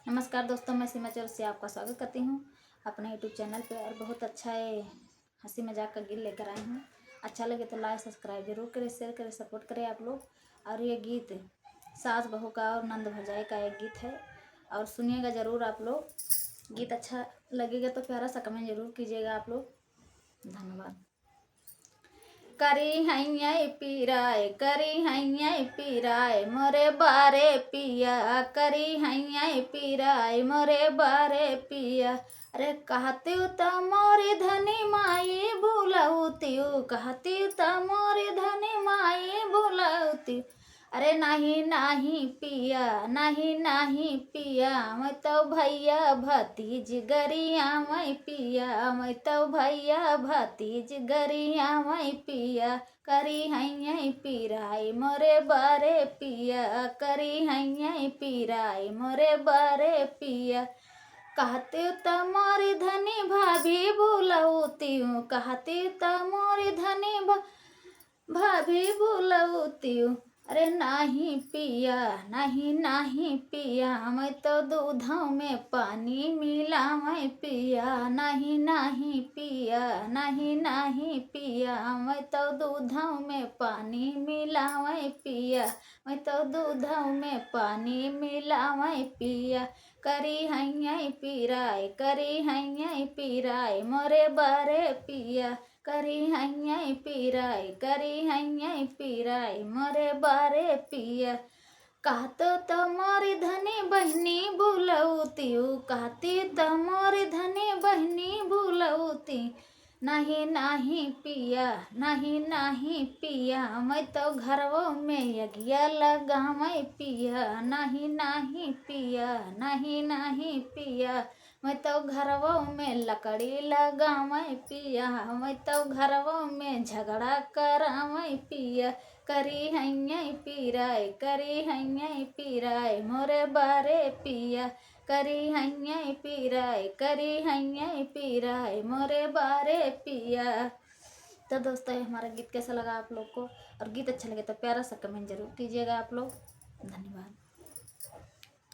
नमस्कार दोस्तों, मैं सीमा चौरसिया से आपका स्वागत करती हूँ अपने यूट्यूब चैनल पे। और बहुत अच्छा है हंसी मजाक का गीत लेकर आई हूँ। अच्छा लगे तो लाइक सब्सक्राइब जरूर करें, शेयर करें, सपोर्ट करें आप लोग। और ये गीत सास बहू का और नंद भजाई का एक गीत है और सुनिएगा ज़रूर आप लोग। गीत अच्छा लगेगा तो प्यारा सा कमेंट जरूर कीजिएगा आप लोग। धन्यवाद। करी हैया पीराए, करी हैया पीराए मोरे बारे पिया, करी हैया पीराए मोरे बारे पिया। अरे कहती त मोरी धनी माई भूलती, कहती त मोरी धनी माई भूलती। अरे नहीं नहीं पिया, नहीं नहीं पिया, मैं तो भैया भतीज गरिया मैं पिया, मैं तो भैया भतीज गरिया मैं पिया। करी हैया पीराई मोरे बारे पिया, करी हैया पीराई मोरे बारे पिया। कहती त मोरी धनी भाभी भूलती हूँ, कहती त मोरी धनी भाभी भूलती हूँ। अरे नहीं पिया, नहीं नहीं पिया, मैं तो दूधों में पानी मिला मैं पिया, नहीं नहीं पिया, नहीं नहीं पिया, मैं तो दूधों में पानी मिला मैं पिया, मैं तो दूधों में पानी मिला मैं पिया। करी हैया पीराए, करी हैया पीराए मोरे बारे पिया, करी हैया पीराए, करी हैया पीराए मोरे बारे पिया। कहतो तो मोरी धनी बहनी भूलती, कहती तो मोरी धनी बहनी भूलती। नहीं नहीं पिया, नहीं नहीं पिया, मैं तो घरों में यज्ञ लगा मैं पिया, नहीं नहीं पिया, नहीं नहीं पिया, मैं तो घरों में लकड़ी लगा मैं पिया, मैं तो घरों में झगड़ा करा मैं पिया। करी हैया पीराए, करी हैया पीराए मोरे बारे पिया, करी हैया पीराए, करी हैया पीराए मोरे बारे पिया। तो दोस्तों, ये हमारा गीत कैसा लगा आप लोग को? और गीत अच्छा लगे तो प्यारा सा कमेंट जरूर कीजिएगा आप लोग। धन्यवाद।